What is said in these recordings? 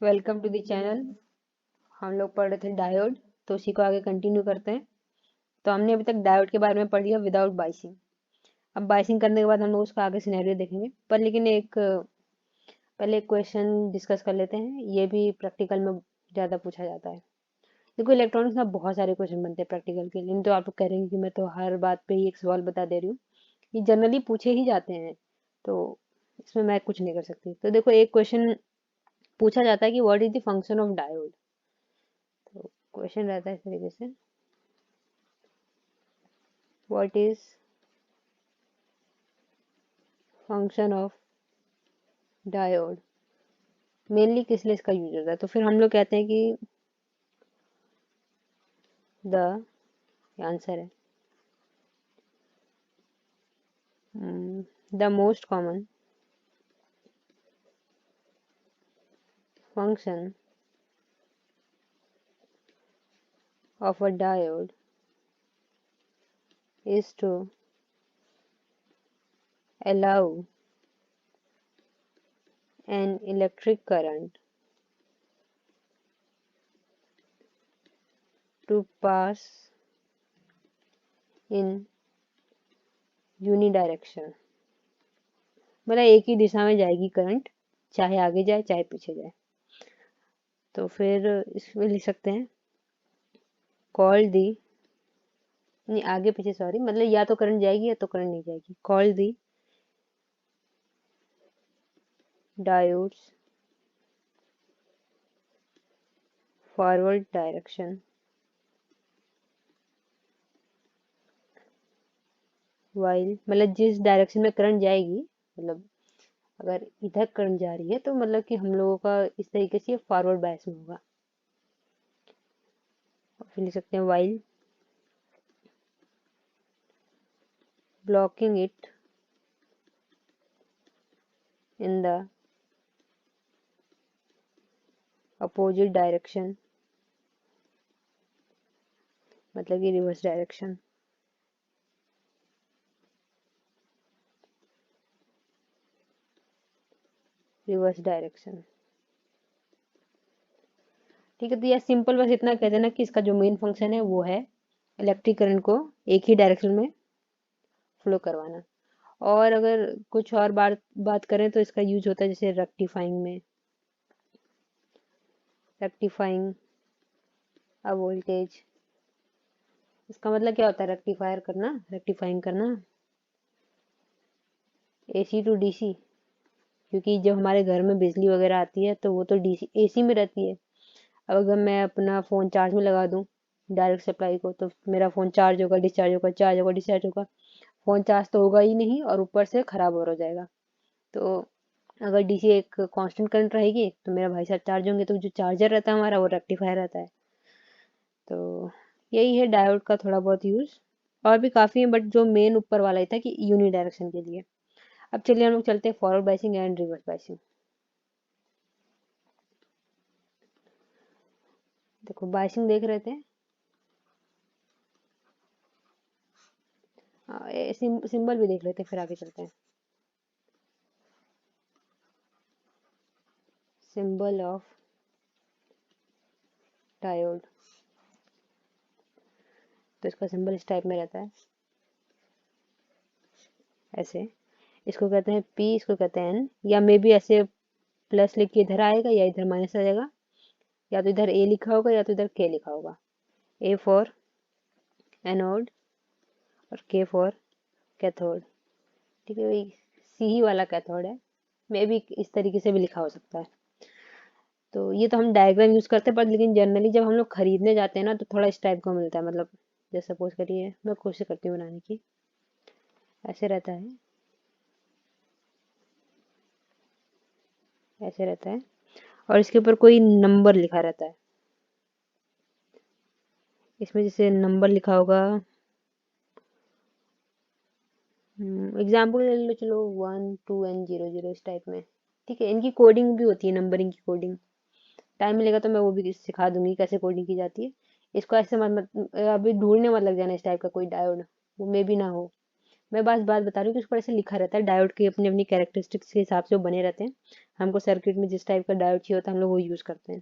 Welcome to the channel. हम लोग पढ़ रहे थे डायोड, तो उसी को आगे कंटिन्यू करते हैं। तो हमने अभी तक डायोड के बारे में पढ़ लिया विदाउट बाइसिंग। अब बाइसिंग करने के बाद हम लोग उसका आगे सिनेरियो देखेंगे, पर लेकिन पहले एक क्वेश्चन डिस्कस कर लेते हैं। ये भी प्रैक्टिकल में ज़्यादा पूछा जाता है। देखो, इलेक्ट्रॉनिक्स में बहुत सारे क्वेश्चन बनते हैं प्रैक्टिकल के लिए। तो आप लोग कह रहे हैं कि मैं तो हर बात पे ही एक सवाल बता दे रही हूँ। ये जनरली पूछे ही जाते हैं, तो इसमें मैं कुछ नहीं कर सकती। तो देखो, एक क्वेश्चन पूछा जाता है कि what is the function of diode. तो क्वेश्चन रहता है इस तरीके से, what is function of diode. Mainly किस लिए इसका यूज होता है, तो फिर हम लोग कहते हैं कि द आंसर है the most common function of a diode is to allow an electric current to pass in unidirection। मतलब एक ही दिशा में जाएगी करंट, चाहे आगे जाए चाहे पीछे जाए। तो फिर इसमें लिख सकते हैं कॉल दी, नहीं आगे पीछे सॉरी, मतलब या तो करंट जाएगी या तो करंट नहीं जाएगी। कॉल दी डायोड्स फॉरवर्ड डायरेक्शन वाइल, मतलब जिस डायरेक्शन में करंट जाएगी, मतलब अगर इधर करंट जा रही है तो मतलब कि हम लोगों का इस तरीके से फॉरवर्ड बायस में होगा। फिर लिख सकते हैं while blocking it in the opposite direction, मतलब कि रिवर्स डायरेक्शन। रिवर्स डायरेक्शन, ठीक है। तो यह सिंपल बस इतना कह देना कि इसका जो मेन फंक्शन है वो है इलेक्ट्रिक करंट को एक ही डायरेक्शन में फ्लो करवाना। और अगर कुछ और बात करें तो इसका यूज होता है जैसे रेक्टिफाइंग में, रेक्टिफाइंग अ वोल्टेज। इसका मतलब क्या होता है रेक्टिफायर करना, रेक्टिफाइंग करना एसी टू डीसी। क्योंकि जब हमारे घर में बिजली वगैरह आती है तो वो तो डीसी एसी में रहती है। अब अगर मैं अपना फ़ोन चार्ज में लगा दूं डायरेक्ट सप्लाई को, तो मेरा फ़ोन चार्ज होगा डिस्चार्ज होगा, चार्ज होगा डिस्चार्ज होगा। फ़ोन चार्ज तो होगा ही नहीं और ऊपर से ख़राब और हो जाएगा। तो अगर डीसी एक कांस्टेंट करंट रहेगी तो मेरा भाई साहब चार्ज होंगे, तो जो चार्जर रहता है हमारा वो रेक्टिफायर रहता है। तो यही है डायोड का थोड़ा बहुत यूज़। और भी काफ़ी है, बट जो मेन ऊपर वाला ही था कि यूनि डायरेक्शन के लिए। अब चलिए हम लोग चलते हैं forward biasing and reverse biasing. देखो, बाइसिंग देख रहे थे, सिंबल भी देख लेते हैं, फिर आगे चलते हैं। सिंबल ऑफ डायोड, तो इसका सिंबल इस टाइप में रहता है ऐसे। इसको कहते हैं P, इसको कहते हैं N, या मे बी ऐसे प्लस लिख के इधर आएगा या इधर माइनस आ जाएगा, या तो इधर A लिखा होगा या तो इधर K लिखा होगा। A फॉर एनोड और K फॉर कैथोड, ठीक है भाई। सी ही वाला कैथोड है, मे बी इस तरीके से भी लिखा हो सकता है। तो ये तो हम डायग्राम यूज करते हैं, पर लेकिन जनरली जब हम लोग खरीदने जाते हैं ना तो थोड़ा इस टाइप का मिलता है। मतलब जैसे सपोज करिए, मैं कोशिश करती हूँ बनाने की, ऐसे रहता है, ऐसे रहता है, और इसके ऊपर कोई नंबर लिखा रहता है। इसमें जैसे नंबर लिखा होगा, एग्जाम्पल ले लो, चलो 1 2 and 0 0 इस टाइप में, ठीक है। इनकी कोडिंग भी होती है, नंबरिंग की कोडिंग। टाइम मिलेगा तो मैं वो भी सिखा दूंगी कैसे कोडिंग की जाती है। इसको ऐसे मत अभी ढूंढने मत लग जाना इस टाइप का कोई डायोड, वो मे भी ना हो। मैं बस बात बता रही हूँ कि उसको ऐसे लिखा रहता है, डायोड की अपनी अपनी कैरेक्टरिस्टिक्स के हिसाब से वो बने रहते हैं। हमको सर्किट में जिस टाइप का डायोड चाहिए होता है हम लोग वो यूज करते हैं।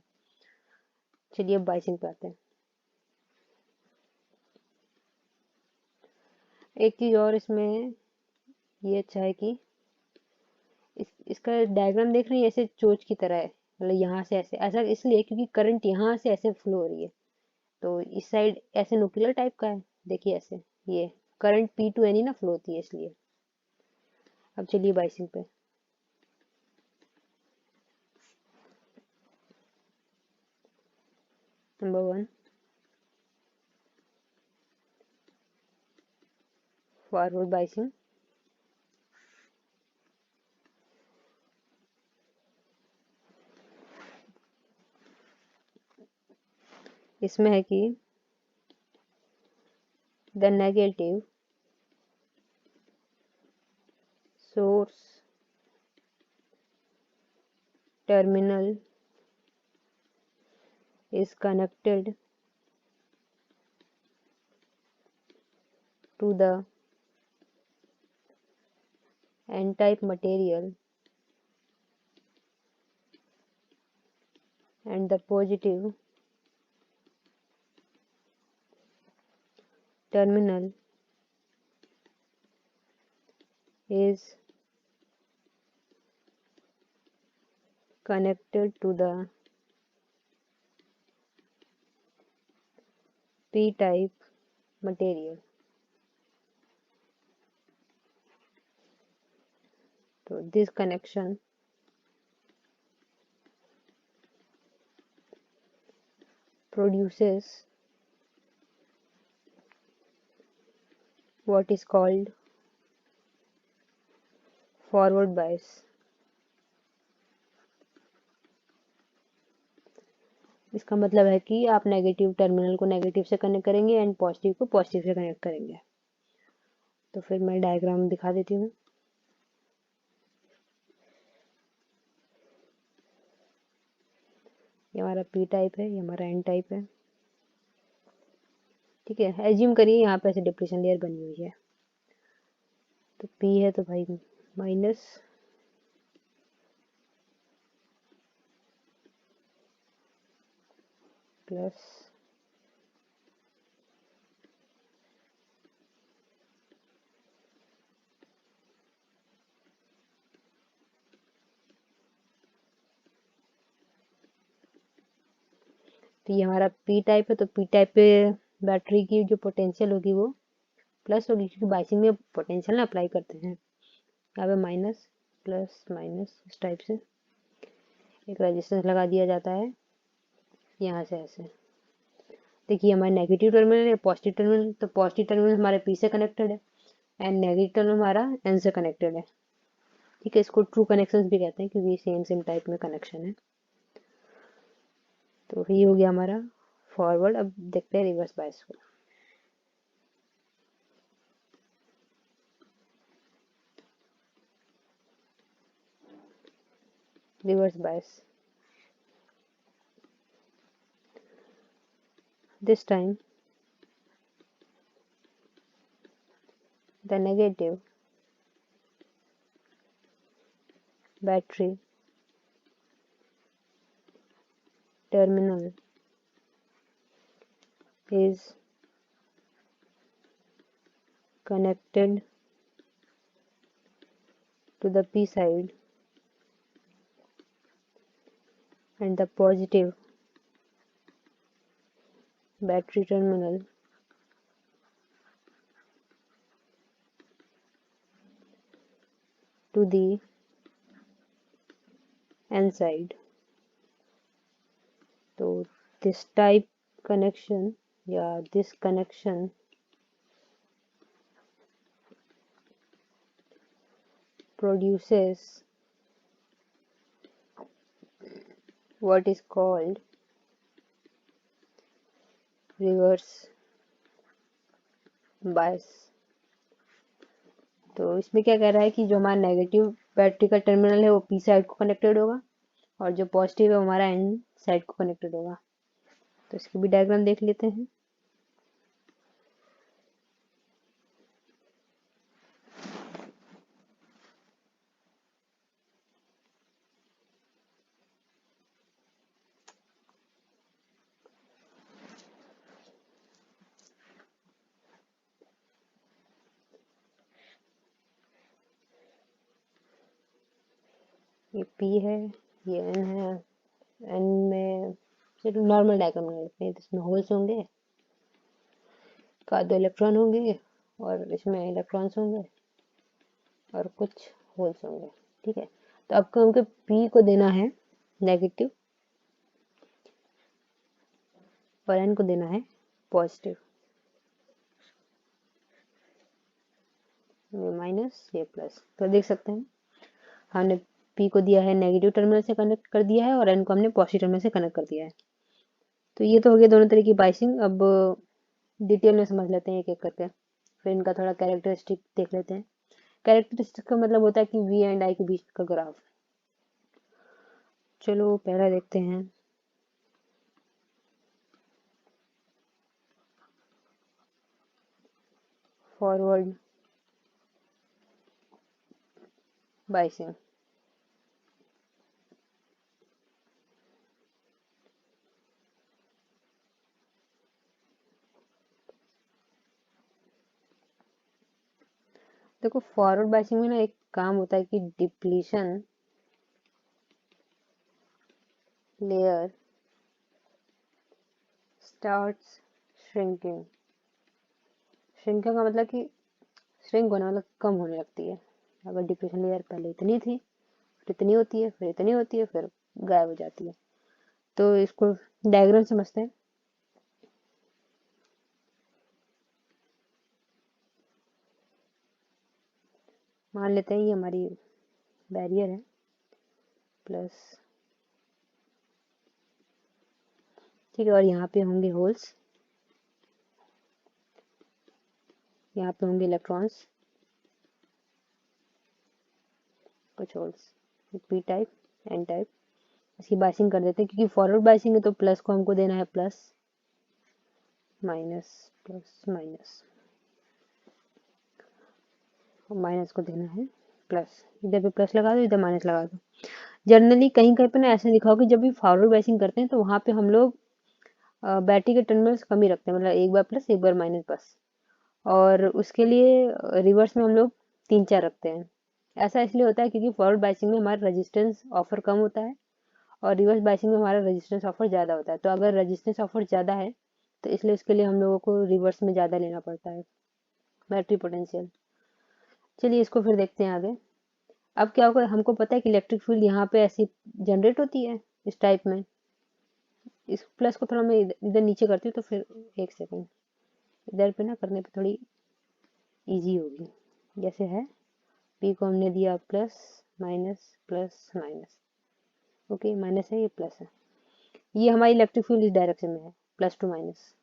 चलिए अब बाइसिंग पे आते हैं। एक चीज और इसमें ये अच्छा है कि इसका डायग्राम देख रहे हैं, ऐसे चोच की तरह है, मतलब यहाँ से ऐसे, ऐसा इसलिए क्योंकि करंट यहाँ से ऐसे फ्लो हो रही है, तो इस साइड ऐसे न्यूक्लियर टाइप का है, देखिए ऐसे, ये करंट P2N ही ना फ्लो होती है इसलिए। अब चलिए बाइसिंग पे। Number 1, forward biasing. इसमें है कि the negative source terminal is connected to the n-type material and the positive terminal is connected to the p-type material. So this connection produces what is called forward bias. इसका मतलब है कि आप negative terminal को negative से connect करेंगे and positive को positive से कनेक्ट करेंगे। तो फिर मैं डायग्राम दिखा देती हूँ। ये हमारा पी टाइप है, ये हमारा एन टाइप है, ठीक है। एज्यूम करिए यहाँ पे ऐसे डिप्लीशन लेयर बनी हुई है, तो पी है तो भाई माइनस प्लस तो ये हमारा पी टाइप है, तो पी टाइप पे बैटरी की जो पोटेंशियल होगी वो प्लस होगी, क्योंकि बाइसिंग में पोटेंशियल ना अप्लाई करते हैं। यहाँ पे माइनस प्लस माइनस इस टाइप से एक रेजिस्टेंस लगा दिया जाता है यहाँ से ऐसे। देखिए हमारा नेगेटिव टर्मिनल है, पॉजिटिव टर्मिनल, तो पॉजिटिव टर्मिनल हमारे पी से कनेक्टेड है एंड नेगेटिव टर्मिनल हमारा एन से कनेक्टेड है, ठीक है। इसको ट्रू कनेक्शन भी कहते हैं क्योंकि सेम सेम टाइप में कनेक्शन है। तो ये हो गया हमारा फॉरवर्ड। अब देखते हैं रिवर्स बायस को। Reverse bias, this time the negative battery terminal is connected to the P side and the positive battery terminal to the N side. So this type connection, this connection produces what is called reverse bias। तो इसमें क्या कह रहा है कि जो हमारा negative battery का टर्मिनल है वो पी साइड को कनेक्टेड होगा और जो पॉजिटिव है वो हमारा एन साइड को कनेक्टेड होगा। तो इसकी भी डायग्राम देख लेते हैं। ये P है, ये N है। N में सिर्फ नॉर्मल डायग्राम बना लेते हैं, इसमें होल्स होंगे, का 2 इलेक्ट्रॉन होंगे और इसमें इलेक्ट्रॉन्स होंगे और कुछ होल्स होंगे। ठीक है, तो आपको हमको P को देना है नेगेटिव और N को देना है पॉजिटिव। ये माइनस, ये प्लस। तो देख सकते हैं हमने P को दिया है नेगेटिव टर्मिनल से कनेक्ट कर दिया है और N को हमने पॉजिटिव टर्मिनल से कनेक्ट कर दिया है। तो ये तो हो गया दोनों तरह की बाइसिंग। अब डिटेल में समझ लेते हैं एक एक करके, फिर इनका थोड़ा कैरेक्टरिस्टिक देख लेते हैं। कैरेक्टरिस्टिक का मतलब होता है कि V एंड I के बीच का ग्राफ। चलो पहला देखते हैं। Forward biasing. देखो फॉरवर्ड बाइसिंग में ना एक काम होता है कि depletion layer starts shrinking. Shrinking का मतलब कि श्रिंक होना मतलब कम होने लगती है। अगर डिप्लीशन लेयर पहले इतनी थी, फिर इतनी होती है, फिर इतनी होती है, फिर गायब हो जाती है। तो इसको डायग्राम समझते हैं। मान लेते हैं ये हमारी बैरियर है, प्लस, ठीक है, और यहाँ पे होंगे होल्स, यहाँ पे होंगे इलेक्ट्रॉन्स, कुछ holes, P type, N type. इसकी बाइसिंग कर देते हैं, क्योंकि फॉरवर्ड बाइसिंग है तो प्लस को हमको देना है प्लस, माइनस प्लस माइनस, और माइनस को देना है प्लस। इधर पे प्लस लगा दो, इधर माइनस लगा दो। जनरली कहीं कहीं पे ना ऐसे लिखा होगा कि जब भी फॉरवर्ड बाइसिंग करते हैं तो वहाँ पे हम लोग बैटरी के टर्मिनल्स कम ही रखते हैं, मतलब एक बार प्लस एक बार माइनस बस। और उसके लिए रिवर्स में हम लोग 3-4 रखते हैं। ऐसा इसलिए होता है क्योंकि फॉरवर्ड बाइसिंग में हमारा रेजिस्टेंस ऑफर कम होता है और रिवर्स बाइसिंग में हमारा रेजिस्टेंस ऑफर ज़्यादा होता है। तो अगर रेजिस्टेंस ऑफर ज़्यादा है तो इसलिए उसके लिए हम लोगों को रिवर्स में ज़्यादा लेना पड़ता है बैटरी पोटेंशियल। चलिए इसको फिर देखते हैं आगे। अब क्या होगा, हमको पता है कि इलेक्ट्रिक फील्ड यहाँ पे ऐसी जनरेट होती है इस टाइप में। इस प्लस को थोड़ा मैं इधर नीचे करती हूँ तो फिर एक सेकेंड, इधर पे ना करने पे थोड़ी इजी होगी। जैसे है, P को हमने दिया plus minus plus minus, okay, minus है, ये प्लस है। ये हमारी इलेक्ट्रिक फील्ड इस डायरेक्शन में है, प्लस टू माइनस।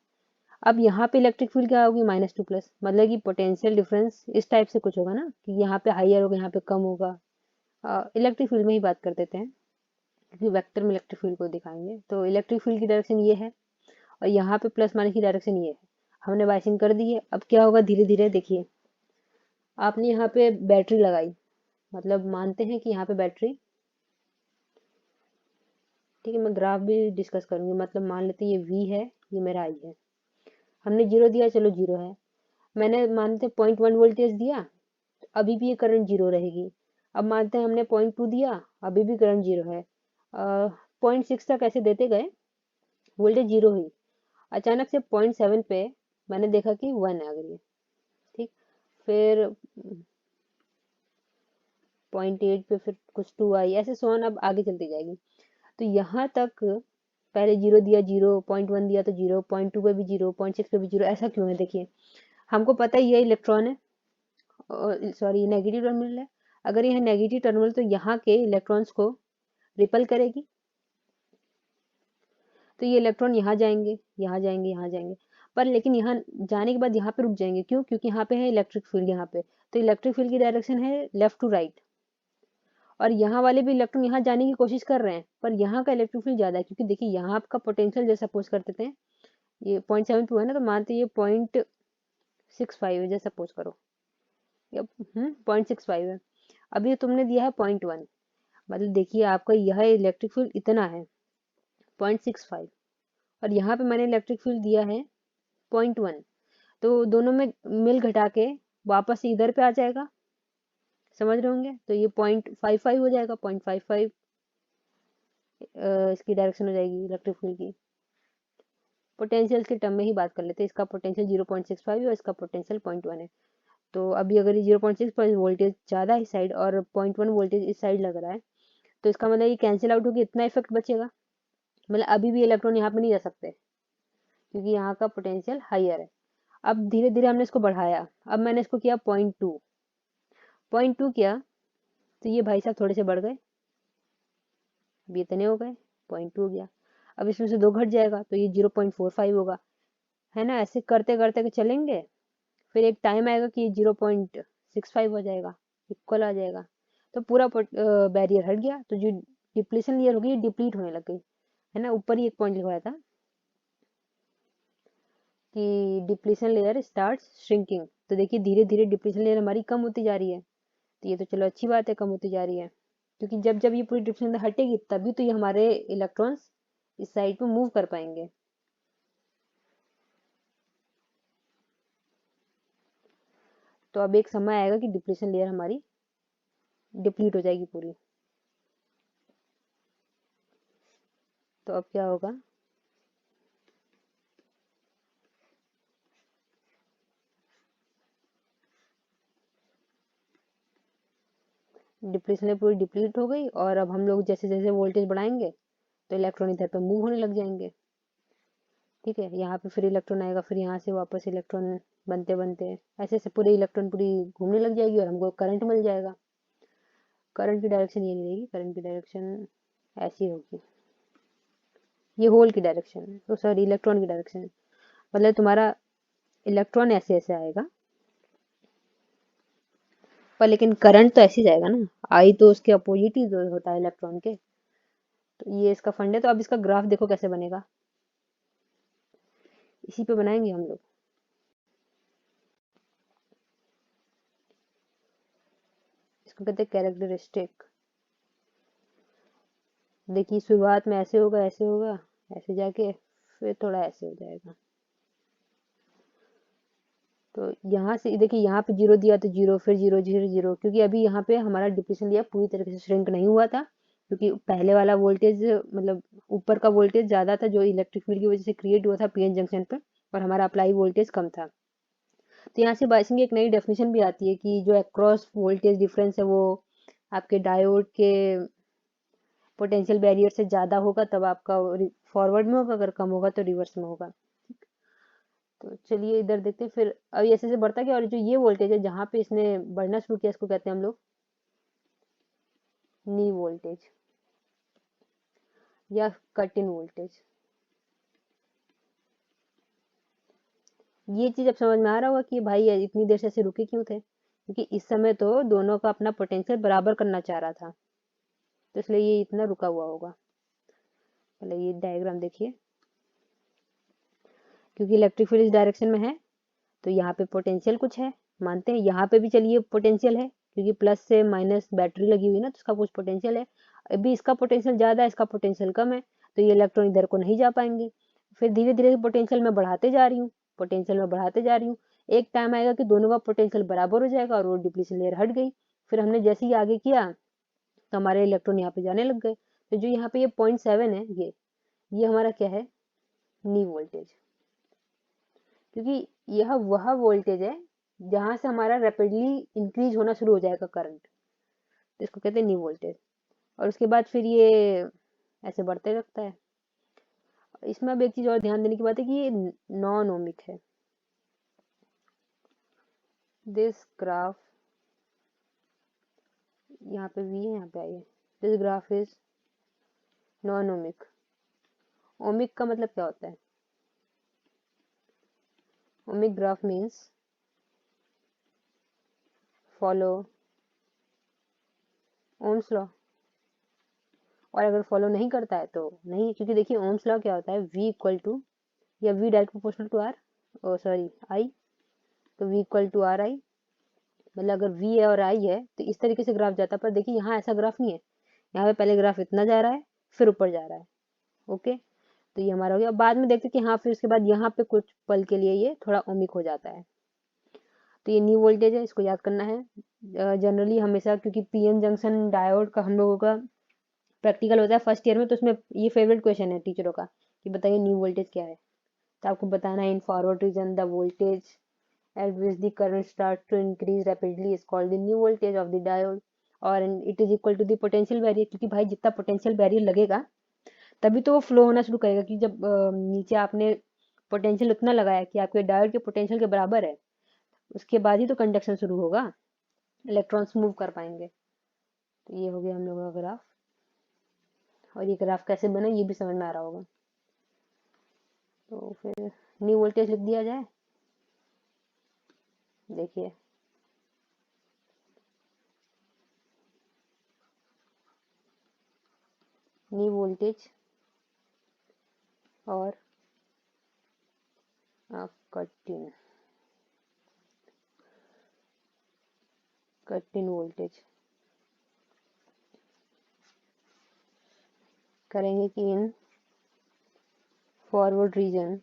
अब यहाँ पे इलेक्ट्रिक फील्ड क्या होगी, माइनस टू प्लस, मतलब कि पोटेंशियल डिफरेंस इस टाइप से कुछ होगा ना, कि यहाँ पे हाइयर होगा, यहाँ पे कम होगा। इलेक्ट्रिक फील्ड में ही बात कर देते हैं क्योंकि वेक्टर में इलेक्ट्रिक फील्ड को दिखाएंगे। तो इलेक्ट्रिक फील्ड की डायरेक्शन ये है और यहाँ पे प्लस माइनस की डायरेक्शन ये है। हमने बाइसिंग कर दी है। अब क्या होगा, धीरे धीरे देखिए, आपने यहाँ पे बैटरी लगाई, मतलब मानते हैं कि यहाँ पे बैटरी, ठीक है, मैं ग्राफ भी डिस्कस करूंगी। मतलब मान लेते हैं ये V है, ये मेरा I है। हमने 0 दिया, चलो 0 है। मैंने मानते 0.1 वोल्टेज दिया, अभी भी ये करंट 0 रहेगी। अब मानते हैं हमने 0.2 दिया, अभी भी करंट 0 है। 0.6 तक ऐसे देते गए, वोल्टेज 0 हुई। अचानक से 0.7 पे मैंने देखा कि 1 आ गई है, ठीक। फिर 0.8 पे फिर कुछ 2 आई, ऐसे सोन अब आगे चलती जाएगी। तो यहाँ तक पहले 0 दिया, 0, 0.1 दिया तो 0, 0.2 पे भी 0, 0.6 पे भी 0। ऐसा क्यों है, देखिए हमको पता है ये इलेक्ट्रॉन है, सॉरी नेगेटिव टर्मिनल है। अगर यह नेगेटिव टर्मिनल तो यहाँ के इलेक्ट्रॉन्स को रिपल करेगी, तो ये इलेक्ट्रॉन यहाँ जाएंगे, यहाँ जाएंगे, यहाँ जाएंगे, पर लेकिन यहाँ जाने के बाद यहाँ पे रुक जाएंगे। क्यों? क्योंकि यहाँ पे है इलेक्ट्रिक फील्ड यहाँ पे। तो इलेक्ट्रिक फील्ड की डायरेक्शन है लेफ्ट टू राइट, और यहाँ वाले भी इलेक्ट्रॉन यहाँ जाने की कोशिश कर रहे हैं, पर यहाँ का इलेक्ट्रिक फील्ड ज्यादा है। क्योंकि देखिए यहाँ आपका पोटेंशियल जैसे सपोज करते थे, ये 0.72 है ना, तो मानते ये 0.65 है, जैसे सपोज करो, या 0.65 है। अभी तुमने दिया है 0.1, मतलब देखिए आपका यह इलेक्ट्रिक फील्ड इतना है 0.65, और यहाँ पे मैंने इलेक्ट्रिक फील्ड दिया है 0.1। तो दोनों में मिल घटा के वापस इधर पे आ जाएगा, समझ रहे होंगे। तो ये 0.55 हो जाएगा, 0.55 इसकी डायरेक्शन हो जाएगी इलेक्ट्रिक फील्ड की। पोटेंशियल के टर्म में ही बात कर लेते हैं, इसका पोटेंशियल 0.65 है और इसका पोटेंशियल 0.1 है। तो अभी अगर ये 0.6 पर वोल्टेज ज़्यादा इस साइड और 0.1 वोल्टेज इस साइड लग रहा है, तो इसका मतलब ये कैंसिल आउट होगी, इतना इफेक्ट बचेगा। मतलब अभी भी इलेक्ट्रॉन यहाँ पे नहीं जा सकते क्योंकि यहाँ का पोटेंशियल हाइयर है। अब धीरे धीरे हमने इसको बढ़ाया, अब मैंने इसको किया 0.2 किया, तो ये भाई साहब थोड़े से बढ़ गए, अब ये इतने हो गए, 0.2 हो गया। अब इसमें से 2 घट जाएगा तो ये 0.45 होगा, है ना। ऐसे करते करते के चलेंगे, फिर एक टाइम आएगा कि 0.65 हो जाएगा, इक्वल आ जाएगा। तो पूरा बैरियर हट गया, तो जो डिप्लीशन लेयर होगी ये डिप्लीट होने लग गई, है ना। ऊपर ही एक पॉइंट लिखवाया था कि डिप्लीशन लेयर स्टार्ट श्रिंकिंग। तो देखिए धीरे धीरे डिप्लीशन लेयर हमारी कम होती जा रही है। तो ये तो चलो अच्छी बात है, कम होती जा रही है, क्योंकि जब जब ये पूरी डिप्लीशन लेयर हटेगी तभी तो ये हमारे इलेक्ट्रॉन्स इस साइड पे मूव कर पाएंगे। तो अब एक समय आएगा कि डिप्लीशन लेयर हमारी डिप्लीट हो जाएगी पूरी। तो अब क्या होगा, डिप्लीशन लेयर पूरी डिप्लीट हो गई और अब हम लोग जैसे जैसे वोल्टेज बढ़ाएंगे तो इलेक्ट्रॉन इधर पे मूव होने लग जाएंगे। ठीक है, यहाँ पे फिर इलेक्ट्रॉन आएगा, फिर यहाँ से वापस इलेक्ट्रॉन बनते बनते ऐसे ऐसे पूरे इलेक्ट्रॉन पूरी घूमने लग जाएगी और हमको करंट मिल जाएगा। करंट की डायरेक्शन ये नहीं रहेगी, करंट की डायरेक्शन ऐसी होगी, ये होल की डायरेक्शन, तो सॉरी इलेक्ट्रॉन की डायरेक्शन, मतलब तुम्हारा इलेक्ट्रॉन ऐसे ऐसे आएगा, पर लेकिन करंट तो ऐसे जाएगा ना, आई तो उसके अपोजिट ही होता है इलेक्ट्रॉन के। तो ये इसका फंड है। तो अब इसका ग्राफ देखो कैसे बनेगा, इसी पे बनाएंगे हम लोग। इसको कहते हैं कैरेक्टरिस्टिक। देखिए शुरुआत में ऐसे होगा, ऐसे होगा, ऐसे जाके फिर थोड़ा ऐसे हो जाएगा। तो यहाँ से देखिए, यहाँ पे 0 दिया तो 0, फिर 0 0 0, क्योंकि अभी यहाँ पे हमारा डिप्लीशन लिया पूरी तरीके से श्रिंक नहीं हुआ था, क्योंकि पहले वाला वोल्टेज मतलब ऊपर का वोल्टेज ज्यादा था जो इलेक्ट्रिक फील्ड की वजह से क्रिएट हुआ था पीएन जंक्शन पे, और हमारा अप्लाई वोल्टेज कम था। तो यहाँ से बायसिंग की एक नई डेफिनेशन भी आती है कि जो अक्रॉस वोल्टेज डिफरेंस है वो आपके डायोड के पोटेंशियल बैरियर से ज्यादा होगा तब आपका फॉरवर्ड में होगा, अगर कम होगा तो रिवर्स में होगा। तो चलिए इधर देखते हैं, फिर अभी ऐसे ऐसे बढ़ता गया, और जो ये वोल्टेज है जहाँ पे इसने बढ़ना शुरू किया इसको कहते हैं हम लोग नी वोल्टेज या कट इन वोल्टेज। ये चीज अब समझ में आ रहा होगा कि भाई इतनी देर से ऐसे रुके क्यों थे, क्योंकि इस समय तो दोनों का अपना पोटेंशियल बराबर करना चाह रहा था, तो इसलिए ये इतना रुका हुआ होगा। पहले ये डायग्राम देखिए, क्योंकि इलेक्ट्रिक फील्ड इस डायरेक्शन में है तो यहाँ पे पोटेंशियल कुछ है, मानते हैं यहाँ पे भी चलिए पोटेंशियल है, क्योंकि प्लस से माइनस बैटरी लगी हुई ना, तो इसका कुछ पोटेंशियल है। अभी इसका पोटेंशियल ज्यादा है, इसका पोटेंशियल कम है, तो ये इलेक्ट्रॉन इधर को नहीं जा पाएंगे। फिर धीरे धीरे पोटेंशियल में बढ़ाते जा रही हूँ, पोटेंशियल में बढ़ाते जा रही हूँ, एक टाइम आएगा कि दोनों का पोटेंशियल बराबर हो जाएगा और वो डिप्लीशन लेयर हट गई। फिर हमने जैसे ही आगे किया तो हमारे इलेक्ट्रॉन यहाँ पे जाने लग गए। तो जो यहाँ पे ये 0.7 है, ये हमारा क्या है, नी वोल्टेज, क्योंकि यह वह वोल्टेज है जहां से हमारा रैपिडली इंक्रीज होना शुरू हो जाएगा करंट, तो इसको कहते हैं नी वोल्टेज। और उसके बाद फिर ये ऐसे बढ़ते रहता है। इसमें अब एक चीज और ध्यान देने की बात है कि ये नॉन ओमिक है। दिस ग्राफ, यहाँ पे वी है, यहाँ पे आई है, this graph is non ohmic. Ohmic का मतलब क्या होता है, ohmic graph means follow Ohm's law, और अगर फॉलो नहीं करता है तो नहीं, क्योंकि देखिए ओम्स लॉ क्या होता है, v इक्वल टू, या v direct proportional to R, oh sorry I, तो v equal to R I, मतलब अगर v है और i है तो इस तरीके से ग्राफ जाता है। पर देखिए यहाँ ऐसा ग्राफ नहीं है, यहाँ पे पहले ग्राफ इतना जा रहा है फिर ऊपर जा रहा है। ओके, तो ये हमारा हो गया। बाद में देखते कि हाँ फिर उसके बाद यहाँ पे कुछ पल के लिए ये थोड़ा ओमिक हो जाता है। तो ये न्यू वोल्टेज है, इसको याद करना है। जनरली हमेशा, क्योंकि पीएन जंक्शन डायोड का हम लोगों का प्रैक्टिकल होता है फर्स्ट ईयर में, तो उसमें ये फेवरेट क्वेश्चन है टीचरों का कि बताइए न्यू वोल्टेज क्या है। तो आपको बताना है in forward region the voltage at which the current starts to increase rapidly is called the new voltage of the diode, और it is equal to the potential barrier, क्योंकि भाई जितना पोटेंशियल बैरियर लगेगा तभी तो वो फ्लो होना शुरू करेगा, कि जब नीचे आपने पोटेंशियल उतना लगाया कि आपके डायोड के पोटेंशियल के बराबर है, उसके बाद ही तो कंडक्शन शुरू होगा, इलेक्ट्रॉन्स मूव कर पाएंगे। तो ये हो गया हम लोगों का ग्राफ, और ये ग्राफ कैसे बना ये भी समझ में आ रहा होगा। तो फिर न्यू वोल्टेज लिख दिया जाए। देखिए न्यू वोल्टेज और कट इन वोल्टेज करेंगे कि इन फॉरवर्ड रीजन,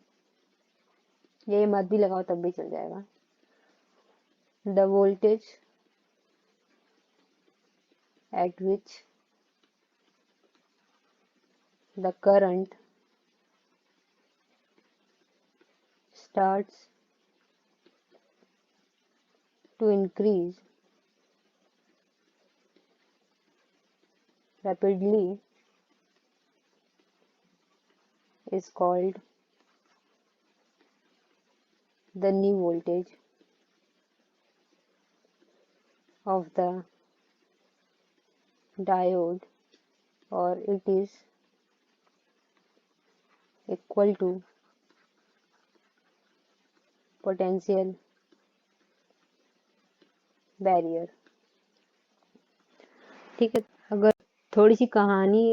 ये मत भी लगाओ तब भी चल जाएगा, the voltage at which the current starts to increase rapidly is called the new voltage of the diode, or it is equal to potential barrier। ठीक है, अगर थोड़ी सी कहानी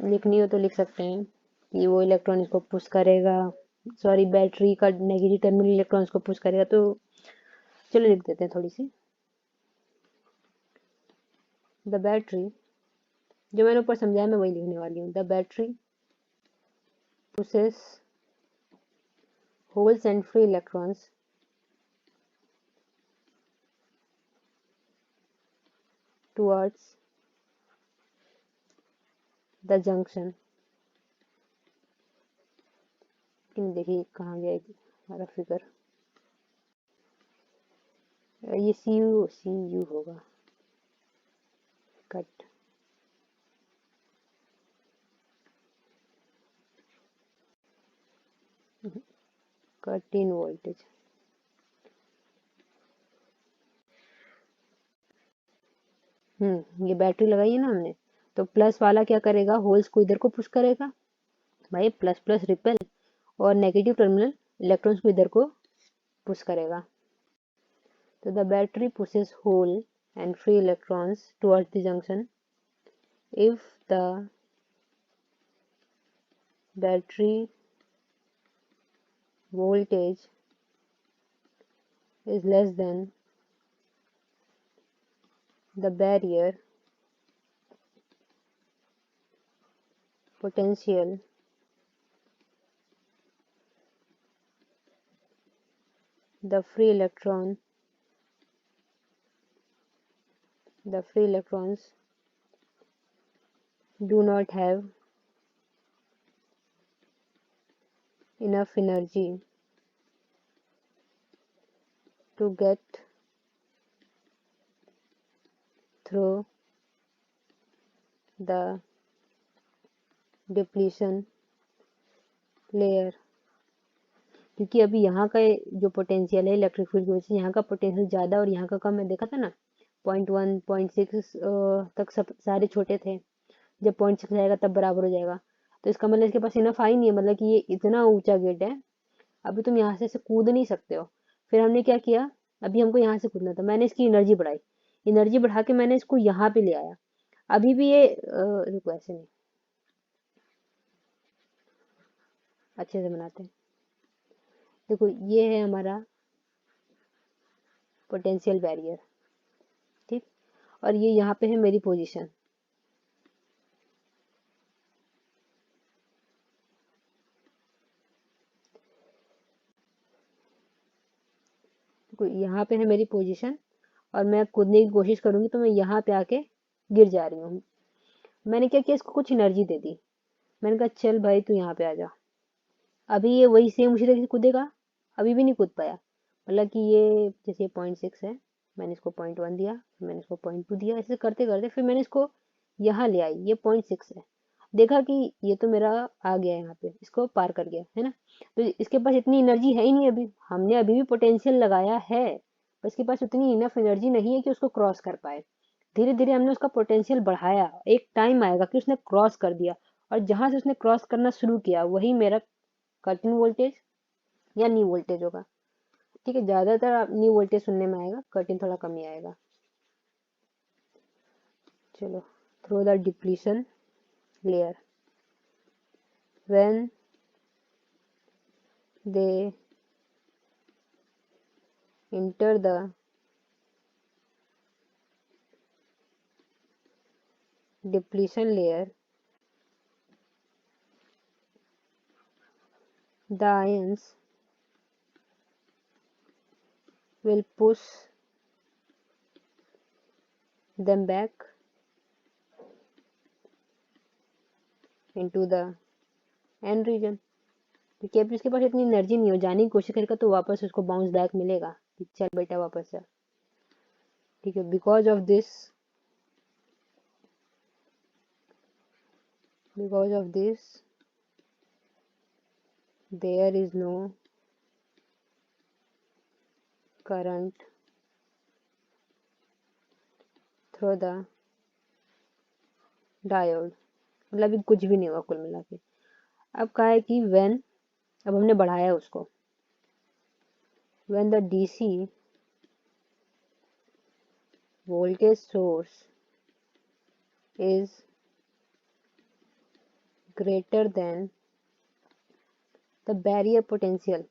लिखनी हो तो लिख सकते हैं कि वो इलेक्ट्रॉन इसको पुश करेगा, सॉरी बैटरी का नेगेटिव टर्मिनल इलेक्ट्रॉन्स को पुश करेगा। तो चलो लिख देते हैं थोड़ी सी। द बैटरी, जो मैंने ऊपर समझाया मैं वही लिखने वाली हूँ। The battery pushes holes and free electrons towards the junction। देखिए कहाँ गया हमारा फिगर, ये सी यू होगा, कट इन वोल्टेज। ये बैटरी लगाई है ना हमने, तो प्लस वाला क्या करेगा, होल्स को इधर को पुश करेगा भाई, प्लस प्लस रिपेल, और नेगेटिव टर्मिनल इलेक्ट्रॉन्स को इधर को पुश करेगा। तो the battery pushes hole and free electrons towards the junction if the battery voltage is less than the barrier potential, the free electrons do not have enough energy to get through the depletion layer। क्योंकि अभी यहाँ का जो potential है electric field की वजह से, यहाँ का पोटेंशियल ज़्यादा और यहाँ का कम है। देखा था ना, 0.1 0.6 तक सब सारे छोटे थे, जब 0.6 जाएगा तब बराबर हो जाएगा। तो इसका मतलब इसके पास इनफ ही नहीं है, मतलब कि ये इतना ऊंचा गेट है, अभी तुम यहाँ से कूद नहीं सकते हो। फिर हमने क्या किया, अभी हमको यहाँ से कूदना था, मैंने इसकी एनर्जी बढ़ाई, एनर्जी बढ़ा के मैंने इसको यहाँ पे ले आया। अभी भी ये रुको, ऐसे नहीं, अच्छे से बनाते हैं। देखो ये है हमारा पोटेंशियल बैरियर, ठीक, और ये यहाँ पे है मेरी पोजीशन। यहाँ पे है मेरी पोजीशन और मैं कूदने की कोशिश करूंगी तो मैं यहाँ पे आके गिर जा रही हूँ। मैंने क्या किया, इसको कुछ एनर्जी दे दी। मैंने कहा चल भाई तू यहाँ पे आ जा। अभी ये वही सेम उसी तरीके से कूदेगा, अभी भी नहीं कूद पाया। मतलब कि ये जैसे 0.6 है, मैंने इसको 0.1 दिया, फिर मैंने इसको 0.2 दिया, ऐसे करते करते फिर मैंने इसको यहाँ ले आई। ये 0.6 है, देखा कि ये तो मेरा आ गया यहाँ पे, इसको पार कर गया है ना। तो इसके पास इतनी एनर्जी है ही नहीं, अभी हमने अभी भी पोटेंशियल लगाया है, पर इसके पास उतनी इनफ एनर्जी नहीं है कि उसको क्रॉस कर पाए। धीरे धीरे हमने उसका पोटेंशियल बढ़ाया, एक टाइम आएगा कि उसने क्रॉस कर दिया, और जहां से उसने क्रॉस करना शुरू किया वही मेरा कट इन वोल्टेज या नी वोल्टेज होगा। ठीक है, ज्यादातर नी वोल्टेज सुनने में आएगा, कट इन थोड़ा कम ही आएगा। चलो, through the depletion layer when they enter the depletion layer, the ions will push them back into the n region। क्योंकि अब इसके पास इतनी एनर्जी नहीं हो, जाने की कोशिश करेगा तो वापस उसको बाउंस बैक मिलेगा कि चल बेटा वापस जा। ठीक है, because of this there is no current through the diode. मतलब अभी कुछ भी नहीं हुआ कुल मिला के। अब कहा है कि व्हेन, अब हमने बढ़ाया उसको, when the DC voltage source is greater than the barrier potential।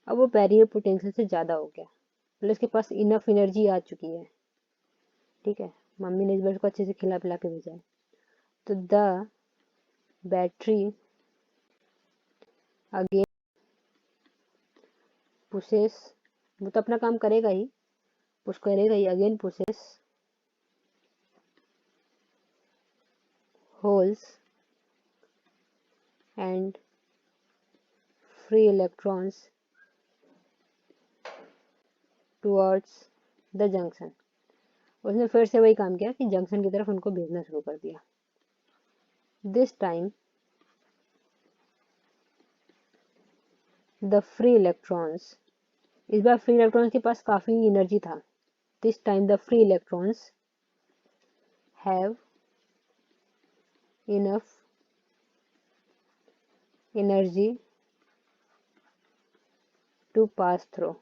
अब वो बैरियर पोटेंशियल से ज़्यादा हो गया, मतलब इसके पास इनफ एनर्जी आ चुकी है। ठीक है, मम्मी ने इस बार उसको अच्छे से खिला पिला के भेजा है। तो द बैटरी अगेन पुशेस, वो तो अपना काम करेगा ही, पुश करेगा ही, again pushes holes and free electrons towards the junction. उसने फिर से वही काम किया कि जंक्शन की तरफ उनको भेजना शुरू कर दिया। This time the free electrons, इस बार फ्री इलेक्ट्रॉन्स के पास काफी एनर्जी था। This time the free electrons have enough energy to pass through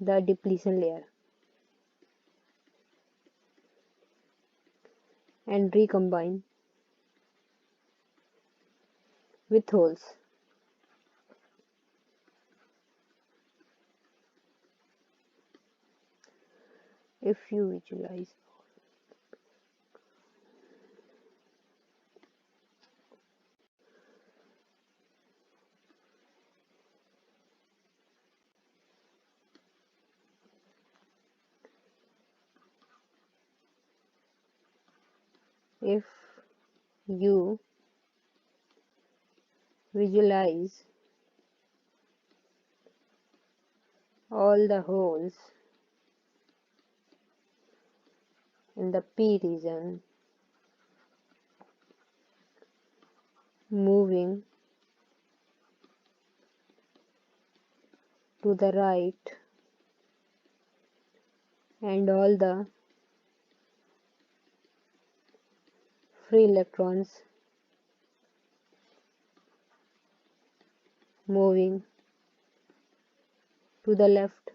the depletion layer and recombine with holes। If you visualize if you visualize all the holes in the P region moving to the right and all the free electrons moving to the left।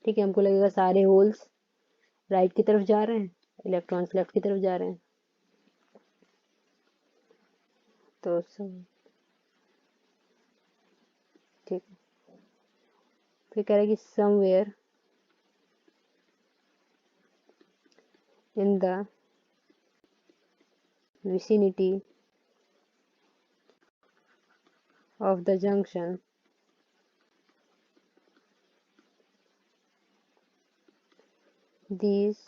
ठीक है, हमको लगेगा सारे holes right की तरफ जा रहे हैं, इलेक्ट्रॉन्स लेफ्ट की तरफ जा रहे हैं। तो ठीक, फिर कह रहे हैं कि somewhere in the vicinity of the junction these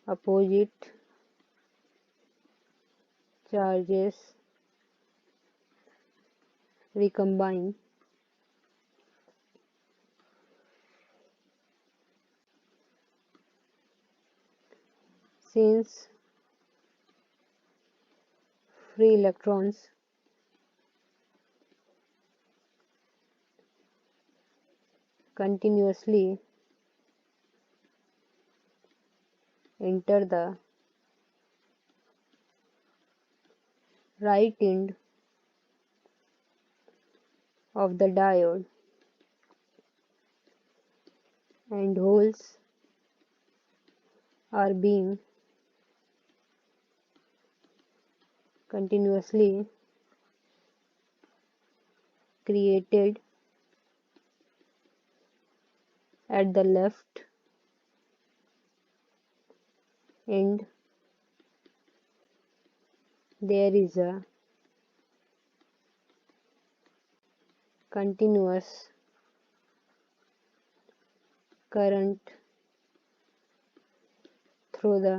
opposite charges recombine since free electrons continuously enter the right end of the diode and holes are being continuously created at the left end. There is a continuous current through the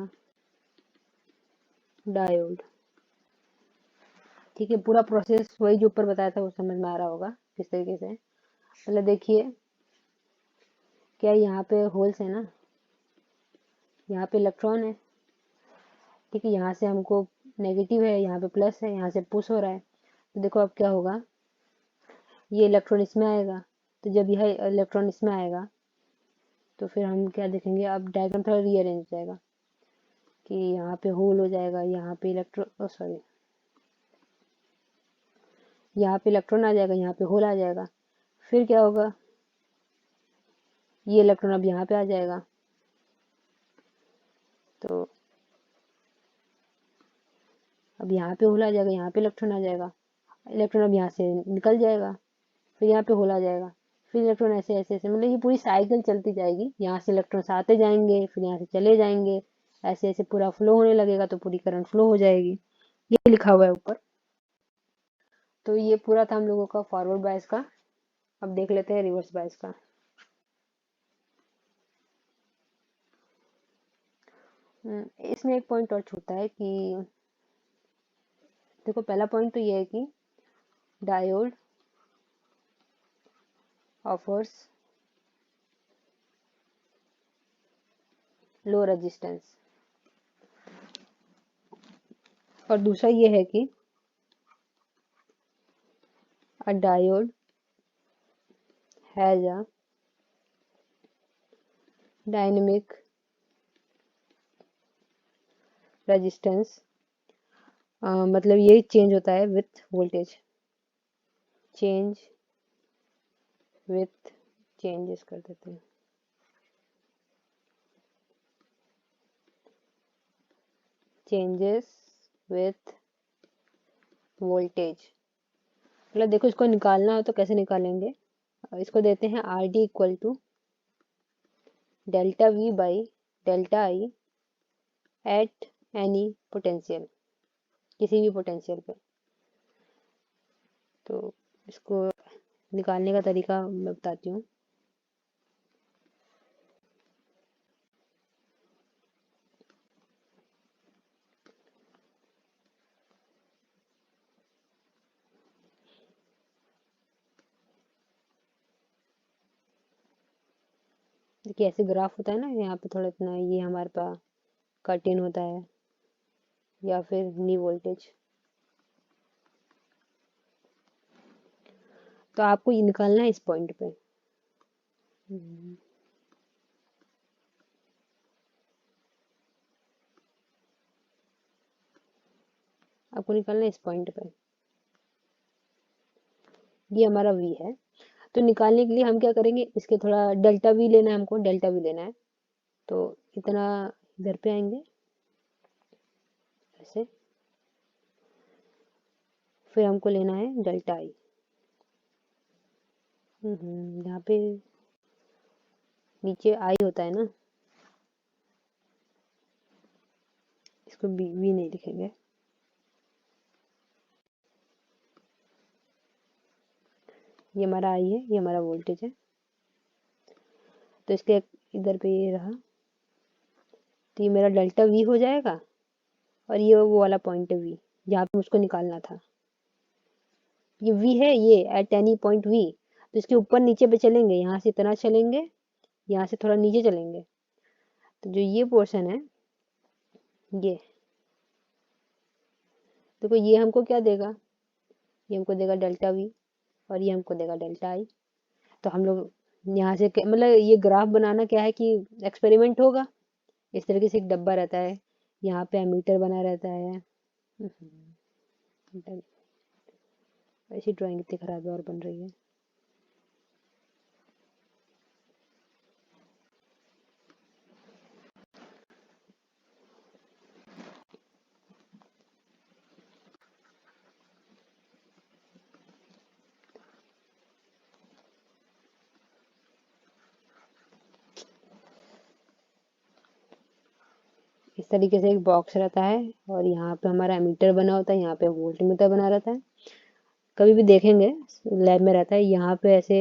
diode। ठीक है, पूरा process वही जो ऊपर बताया था वो समझ में आ रहा होगा किस तरीके से। मतलब देखिए, क्या यहाँ पे होल्स है ना, यहाँ पे इलेक्ट्रॉन है, ठीक है, यहाँ से हमको नेगेटिव है, यहाँ पे प्लस है, यहाँ से पुश हो रहा है। तो देखो अब क्या होगा, ये इलेक्ट्रॉन इसमें आएगा, तो जब यह इलेक्ट्रॉन इसमें आएगा तो फिर हम क्या देखेंगे, अब डायग्राम थोड़ा रीअरेंज हो जाएगा कि यहाँ पे होल हो जाएगा, यहाँ पे इलेक्ट्रॉन सॉरी यहाँ पे इलेक्ट्रॉन आ जाएगा, यहाँ पे होल आ जाएगा। फिर क्या होगा, ये इलेक्ट्रॉन अब यहाँ पे आ जाएगा, तो अब यहाँ पे होल आ जाएगा, यहाँ पे इलेक्ट्रॉन आ जाएगा, इलेक्ट्रॉन अब यहाँ से निकल जाएगा, फिर यहाँ पे होल आ जाएगा, फिर इलेक्ट्रॉन ऐसे ऐसे ऐसे, मतलब ये पूरी साइकिल चलती जाएगी। यहाँ से इलेक्ट्रॉन्स आते जाएंगे, फिर यहाँ से चले जाएंगे, ऐसे ऐसे पूरा फ्लो होने लगेगा, तो पूरी करंट फ्लो हो जाएगी। ये लिखा हुआ है ऊपर। तो ये पूरा था हम लोगों का फॉरवर्ड बायस का। अब देख लेते हैं रिवर्स बायस का। इसमें एक पॉइंट और छूटा है कि देखो, पहला पॉइंट तो ये है कि डायोड ऑफर्स लो रेजिस्टेंस, और दूसरा ये है कि अ diode has a dynamic resistance, मतलब ये चेंज होता है with voltage, change with changes कर देते हैं, चेंजेस विथ वोल्टेज। मतलब देखो, इसको निकालना हो तो कैसे निकालेंगे, इसको देते हैं R D equal to delta V by delta I at any potential, किसी भी पोटेंशियल पे। तो इसको निकालने का तरीका मैं बताती हूँ। देखिए, ऐसे ग्राफ होता है ना, यहाँ पे थोड़ा इतना ये हमारे पास कट इन होता है, या फिर नी वोल्टेज। तो आपको ये निकालना है इस पॉइंट पे। आपको निकालना है इस पॉइंट पे, ये हमारा v है। तो निकालने के लिए हम क्या करेंगे, इसके थोड़ा डेल्टा v लेना है, हमको डेल्टा v लेना है। तो इतना इधर पे आएंगे ऐसे, फिर हमको लेना है डेल्टा आई। यहाँ पे नीचे आई होता है ना, इसको वी नहीं लिखेंगे, ये हमारा आई है, ये हमारा वोल्टेज है। तो इसके इधर पे ये रहा, तो ये मेरा डेल्टा वी हो जाएगा, और ये वो वाला पॉइंट है वी जहाँ पे मुझको निकालना था। ये वी है, ये एट एनी पॉइंट वी, तो इसके ऊपर नीचे पे चलेंगे, यहाँ से इतना चलेंगे, यहाँ से थोड़ा नीचे चलेंगे, तो जो ये पोर्शन है, ये देखो, ये हमको क्या देगा, ये हमको देगा डेल्टा वी, और ये हमको देगा डेल्टा आई। तो हम लोग यहाँ से मतलब ये ग्राफ बनाना क्या है कि एक्सपेरिमेंट होगा, इस तरीके से एक डब्बा रहता है, यहाँ पे एमीटर बना रहता है। ऐसी ड्राइंग इतनी खराब है और बन रही है। इस तरीके से एक बॉक्स रहता है, और यहाँ पे हमारा एमीटर बना होता है, यहाँ पे वोल्ट मीटर बना रहता है। कभी भी देखेंगे लैब में रहता है, यहाँ पे ऐसे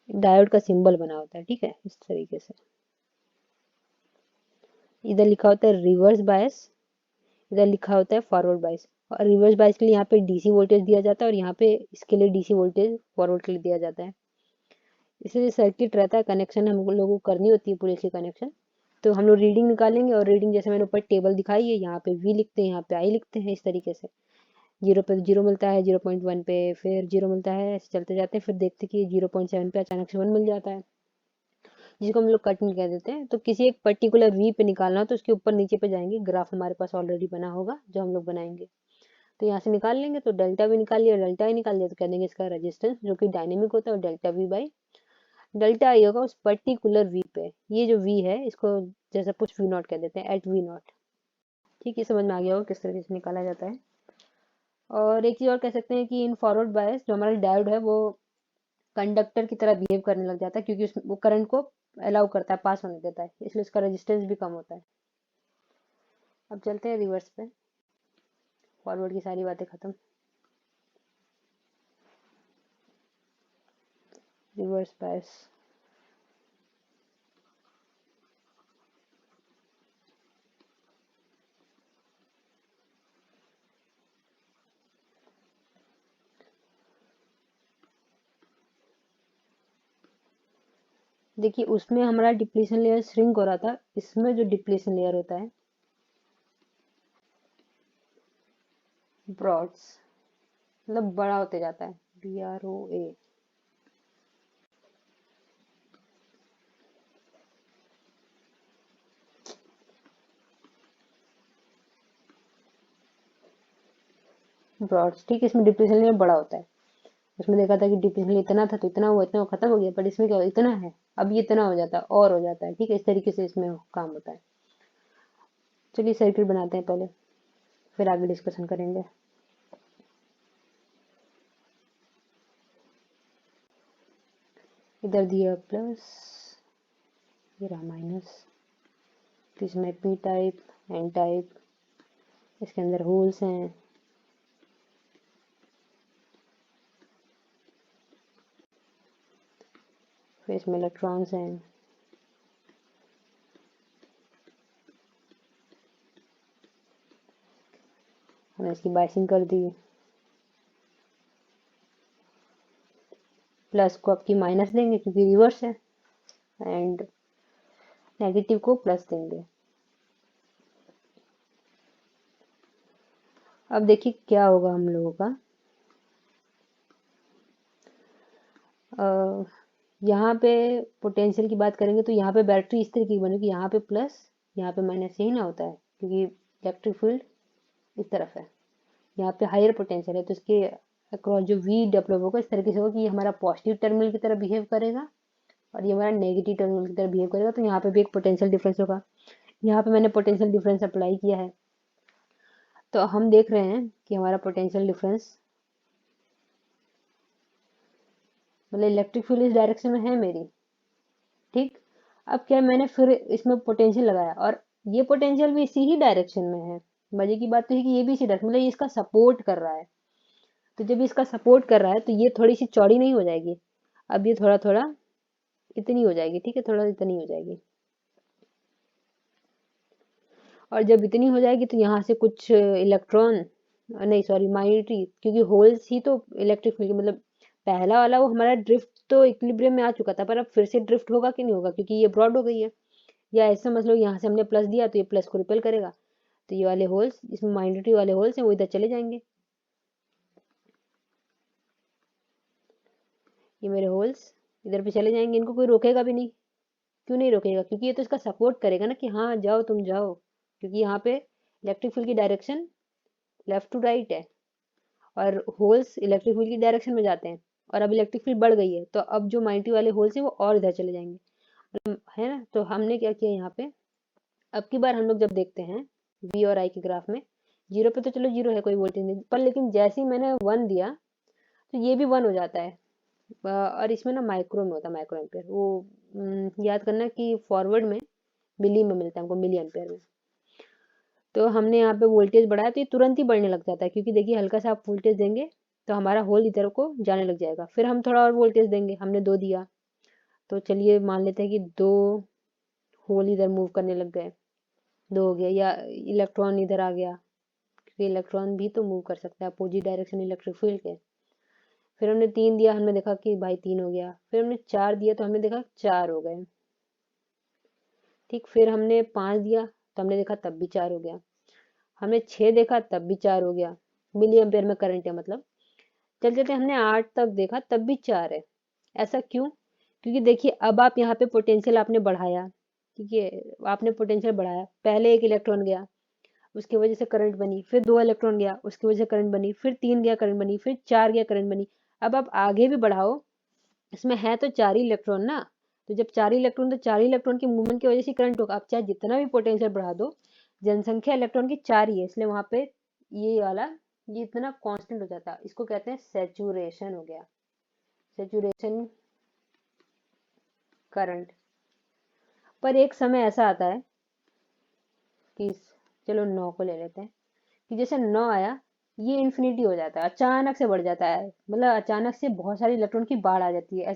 डायोड का सिंबल बना होता है, ठीक है, इस तरीके से। इधर लिखा होता है रिवर्स बायस, इधर लिखा होता है फॉरवर्ड बायस, और रिवर्स बायस के लिए यहाँ पे डीसी वोल्टेज दिया जाता है, और यहाँ पे इसके लिए डीसी वोल्टेज फॉरवर्ड के लिए दिया जाता है। इसलिए सर्किट रहता है, कनेक्शन हम लोगों को करनी होती है पूरी सी कनेक्शन। तो हम लोग रीडिंग निकालेंगे, और रीडिंग जैसे मैंने ऊपर टेबल दिखाई है, यहाँ पे वी लिखते हैं, यहाँ पे आई लिखते हैं, इस तरीके से। 0 पे 0 मिलता है, 0.1 पे फिर 0 मिलता है, ऐसे चलते जाते हैं, फिर देखते कि 0.7 पे अचानक से 1 मिल जाता है, जिसको हम लोग कटिंग कह देते हैं। तो किसी एक पर्टिकुलर वी पे निकालना हो तो उसके ऊपर नीचे पे जाएंगे, ग्राफ हमारे पास ऑलरेडी बना होगा जो हम लोग बनाएंगे, तो यहाँ से निकाल लेंगे। तो डेल्टा वी निकाल लिया, डेल्टा आई निकाल लिया, तो कह देंगे इसका रेजिस्टेंस जो कि डायनेमिक होता है, डेल्टा वी बाई डेल्टा आई होगा उस पर्टिकुलर वी पे। ये जो वी है इसको जैसे कुछ वी नॉट कह देते हैं, एट वी नॉट। ठीक है, समझ में आ गया होगा किस तरीके से निकाला जाता है। और एक चीज़ और कह सकते हैं कि इन फॉरवर्ड बायस जो हमारा डायोड है वो कंडक्टर की तरह बिहेव करने लग जाता है, क्योंकि वो करंट को अलाउ करता है, पास होने देता है, इसलिए उसका रेजिस्टेंस भी कम होता है। अब चलते हैं रिवर्स पे, फॉरवर्ड की सारी बातें खत्म। रिवर्स बायस, देखिए उसमें हमारा डिप्लीशन लेयर श्रिंक हो रहा था, इसमें जो डिप्लीशन लेयर होता है ब्रॉड्स, मतलब बड़ा होते जाता है, BROA। ब्रॉड्स, ठीक है, इसमें डिप्लीशन लेयर बड़ा होता है। उसमें देखा था कि डिप्लीशन लेयर इतना था तो इतना हुआ, इतना खत्म हो गया, पर इसमें क्या इतना है, अब ये इतना हो जाता है और हो जाता है, ठीक है, इस तरीके से इसमें काम होता है। चलिए सर्किट बनाते हैं पहले, फिर आगे डिस्कशन करेंगे। इधर दिया प्लस, ये रहा माइनस, तो इसमें पी टाइप, एन टाइप, इसके अंदर होल्स हैं, फिर इसमें इलेक्ट्रॉन्स हैं, हमने इसकी बाइसिंग कर दी, प्लस को आपकी माइनस देंगे क्योंकि रिवर्स है, एंड नेगेटिव को प्लस देंगे। अब देखिए क्या होगा हम लोगों का, यहाँ पे पोटेंशियल की बात करेंगे तो यहाँ पे बैटरी इस तरीके की बनेगी, यहाँ पे प्लस यहाँ पे माइनस, यही ना होता है, क्योंकि इलेक्ट्रिक फील्ड इस तरफ है, यहाँ पे हायर पोटेंशियल है, तो इसके अक्रॉस जो वी डेवलप होगा इस तरीके से होगा कि ये हमारा पॉजिटिव टर्मिनल की तरह बिहेव करेगा, और ये हमारा नेगेटिव टर्मिनल की तरह बिहेव करेगा, तो यहाँ पे भी एक पोटेंशियल डिफरेंस होगा। यहाँ पे मैंने पोटेंशियल डिफरेंस अप्लाई किया है, तो हम देख रहे हैं कि हमारा पोटेंशियल डिफरेंस मतलब इलेक्ट्रिक फील्ड इस डायरेक्शन में है मेरी, ठीक। अब क्या मैंने फिर इसमें पोटेंशियल लगाया, और ये पोटेंशियल भी इसी ही डायरेक्शन में है। मजे की बात तो है कि ये भी इसी डायरेक्शन, मतलब ये इसका सपोर्ट कर रहा है, तो जब इसका सपोर्ट कर रहा है तो ये थोड़ी सी चौड़ी नहीं हो जाएगी, अब ये थोड़ा थोड़ा इतनी हो जाएगी, ठीक है, थोड़ा इतनी हो जाएगी। और जब इतनी हो जाएगी तो यहाँ से कुछ इलेक्ट्रॉन, नहीं सॉरी माइनॉरिटी, क्योंकि होल्स ही तो इलेक्ट्रिक फील्ड, मतलब पहला वाला वो हमारा ड्रिफ्ट तो इक्विलिब्रियम में आ चुका था, पर अब फिर से ड्रिफ्ट होगा कि नहीं होगा, क्योंकि ये ब्रॉड हो गई है। या ऐसा मतलब यहाँ से हमने प्लस दिया तो ये प्लस को रिपेल करेगा, तो ये वाले होल्स, इसमें माइनॉरिटी वाले होल्स हैं, वो इधर चले जाएंगे। ये मेरे होल्स इधर पे चले जाएंगे, इनको कोई रोकेगा भी नहीं। क्यों नहीं रोकेगा? क्योंकि ये तो इसका सपोर्ट करेगा ना कि हाँ जाओ तुम जाओ, क्योंकि यहाँ पे इलेक्ट्रिक फील्ड की डायरेक्शन लेफ्ट टू राइट है, और होल्स इलेक्ट्रिक फील्ड की डायरेक्शन में जाते हैं, और अब इलेक्ट्रिक फील्ड बढ़ गई है, तो अब जो माइनॉरिटी वाले होल्स हैं वो और इधर चले जाएंगे, है ना। तो हमने क्या किया यहाँ पे, अब की बार हम लोग जब देखते हैं वी और आई के ग्राफ में, जीरो पे तो चलो जीरो है, कोई वोल्टेज नहीं, पर लेकिन जैसे ही मैंने 1 दिया तो ये भी 1 हो जाता है। और इसमें ना माइक्रो में होता है, माइक्रो एम्पेयर, वो याद करना कि फॉरवर्ड में मिली में मिलता है हमको, मिली एम्पेयर में। तो हमने यहाँ पे वोल्टेज बढ़ाया तो ये तुरंत ही बढ़ने लग जाता है, क्योंकि देखिए हल्का सा आप वोल्टेज देंगे तो हमारा होल इधर को जाने लग जाएगा, फिर हम थोड़ा और वोल्टेज देंगे, हमने 2 दिया, तो चलिए मान लेते हैं कि 2 होल इधर मूव करने लग गए, 2 हो गया, या इलेक्ट्रॉन इधर आ गया, क्योंकि इलेक्ट्रॉन भी तो मूव कर सकता है अपोजिट डायरेक्शन इलेक्ट्रिक फील्ड के। फिर हमने 3 दिया, हमने देखा कि भाई 3 हो गया, फिर हमने 4 दिया तो हमने देखा 4 हो गए, ठीक। फिर हमने 5 दिया तो हमने देखा तब भी 4 हो गया, हमने 6 देखा तब भी 4 हो गया, मिली एम्पेयर में करंट है मतलब। चल चलते हमने 8 तक देखा तब भी 4 है। ऐसा क्यों? क्योंकि देखिए अब आप यहाँ पे पोटेंशियल आपने बढ़ाया, ठीक है, आपने पोटेंशियल बढ़ाया, पहले एक इलेक्ट्रॉन गया उसकी वजह से करंट बनी, फिर 2 इलेक्ट्रॉन गया उसकी वजह से करंट बनी, फिर 3 गया करंट बनी, फिर 4 गया करंट बनी। अब आप आगे भी बढ़ाओ, इसमें है तो 4 ही इलेक्ट्रॉन ना, तो जब 4 इलेक्ट्रॉन, तो 4 इलेक्ट्रॉन की मूवमेंट की वजह से करंट होगा। आप चाहे जितना भी पोटेंशियल बढ़ा दो, जनसंख्या इलेक्ट्रॉन की 4 ही है, इसलिए वहां पे ये वाला, ये इतना कांस्टेंट हो जाता है, इसको कहते हैं सैचुरेशन हो गया, सैचुरेशन करंट। पर एक समय ऐसा आता है कि चलो 9 को ले लेते हैं, कि जैसे 9 आया ये इन्फिनिटी हो जाता है, अचानक से बढ़ जाता है, मतलब अचानक से बहुत सारे इलेक्ट्रॉन की बाढ़ आ जाती है।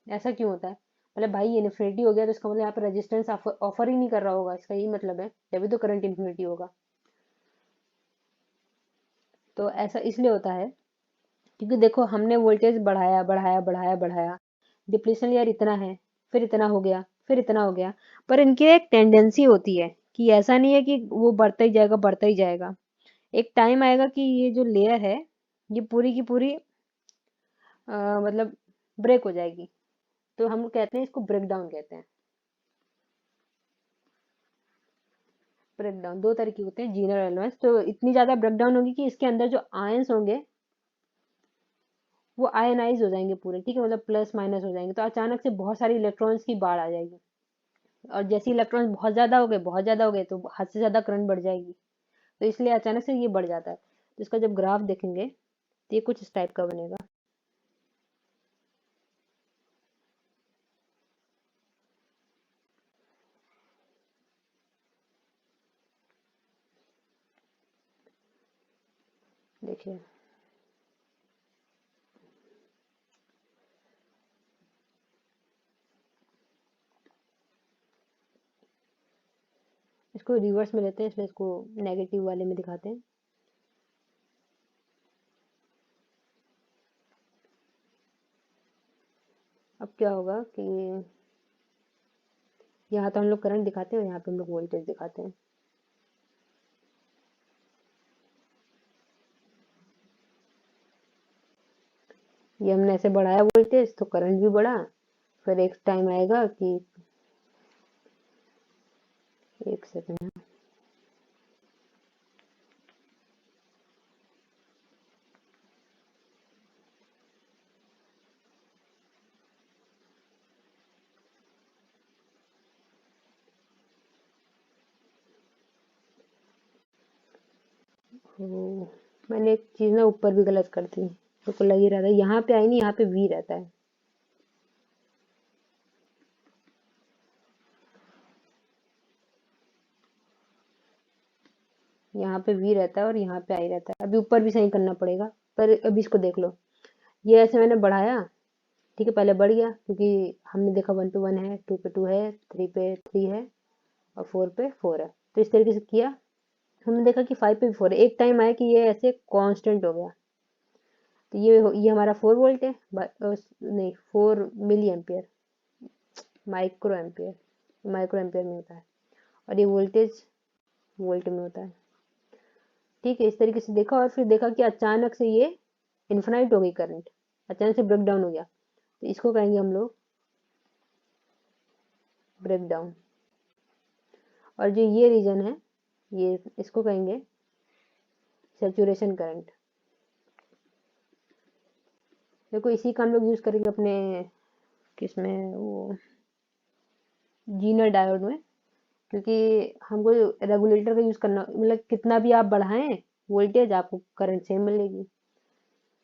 ऐसा क्यों होता है? मतलब भाई ये इन्फिनिटी हो गया तो इसका मतलब यहाँ पे रेजिस्टेंस ऑफर ही नहीं कर रहा होगा, इसका यही मतलब है, तभी तो करंट इन्फिनिटी होगा। तो ऐसा इसलिए होता है क्योंकि देखो हमने वोल्टेज बढ़ाया बढ़ाया बढ़ाया बढ़ाया, डिप्लीशन यार इतना है, फिर इतना हो गया, फिर इतना हो गया, पर इनकी एक टेंडेंसी होती है कि ऐसा नहीं है कि वो बढ़ता ही जाएगा बढ़ता ही जाएगा। एक टाइम आएगा कि ये जो लेयर है ये पूरी की पूरी मतलब ब्रेक हो जाएगी, तो हम कहते हैं इसको ब्रेक डाउन कहते हैं। ब्रेक डाउन 2 तरीके होते हैं, जीनर एलिमेंट्स, तो इतनी ज्यादा ब्रेक डाउन होगी कि इसके अंदर जो आयंस होंगे वो आयनाइज हो जाएंगे पूरे, ठीक है, मतलब प्लस माइनस हो जाएंगे, तो अचानक से बहुत सारी इलेक्ट्रॉन्स की बाढ़ आ जाएगी, और जैसे इलेक्ट्रॉन बहुत ज्यादा हो गए तो हद से ज्यादा करंट बढ़ जाएगी, तो इसलिए अचानक से ये बढ़ जाता है। तो इसका जब ग्राफ देखेंगे तो ये कुछ इस टाइप का बनेगा। देखिए इसको रिवर्स में लेते हैं, इसलिए इसको नेगेटिव वाले में दिखाते हैं। अब क्या होगा कि यहाँ तो हम लोग करंट दिखाते हैं और यहाँ पे हम लोग वोल्टेज दिखाते हैं। ये हमने ऐसे बढ़ाया वोल्टेज तो करंट भी बढ़ा, फिर एक टाइम आएगा कि, एक सेकंड, मैंने एक चीज ना ऊपर भी गलत कर दी, मेरे को लग ही रहा था यहाँ पे आई नहीं, यहाँ पे वी रहता है, यहाँ पे वी रहता है और यहाँ पे आई रहता है, अभी ऊपर भी सही करना पड़ेगा, पर अभी इसको देख लो, ये ऐसे मैंने बढ़ाया, ठीक है, पहले बढ़ गया क्योंकि हमने देखा 1 पे 1 है, 2 पे 2 है, 3 पे 3 है और 4 पे 4 है। तो इस तरीके से किया। हमने देखा कि 5 पे भी 4 है। एक टाइम आया कि ये ऐसे कांस्टेंट हो गया। तो ये हमारा 4 वोल्ट है, नहीं 4 मिली एम्पियर, माइक्रो एम्पियर में होता है, और ये वोल्टेज वोल्ट में होता है। ठीक है, इस तरीके से देखा और फिर देखा कि अचानक से ये इन्फिनाइट हो गई करंट, अचानक से ब्रेक डाउन हो गया। तो इसको कहेंगे हम लोग ब्रेक डाउन। और जो ये रीजन है, ये इसको कहेंगे सैचुरेशन करंट। देखो इसी का हम लोग यूज करेंगे अपने किसमें, वो जीनर डायोड में, क्योंकि हमको रेगुलेटर का यूज करना, मतलब कितना भी आप बढ़ाएं वोल्टेज आपको करंट सेम मिलेगी।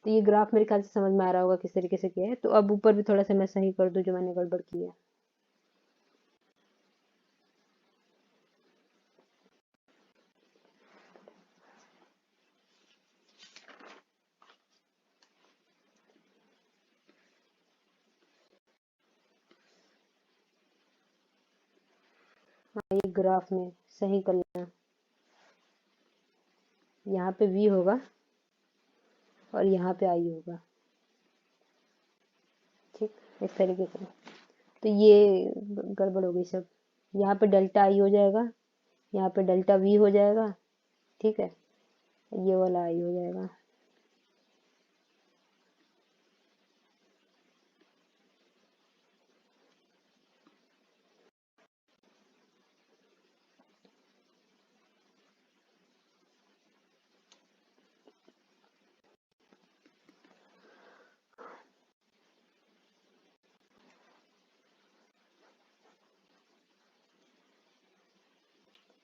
तो ये ग्राफ मेरे ख्याल से समझ में आ रहा होगा किस तरीके से किया है। तो अब ऊपर भी थोड़ा सा मैं सही कर दूं जो मैंने गड़बड़ की है। हाँ, ये ग्राफ में सही कर लेना। यहाँ पे V होगा और यहाँ पे I होगा। ठीक, इस तरीके से। तो ये गड़बड़ हो गई सब। यहाँ पे डेल्टा I हो जाएगा, यहाँ पे डेल्टा V हो जाएगा। ठीक है, ये वाला I हो जाएगा।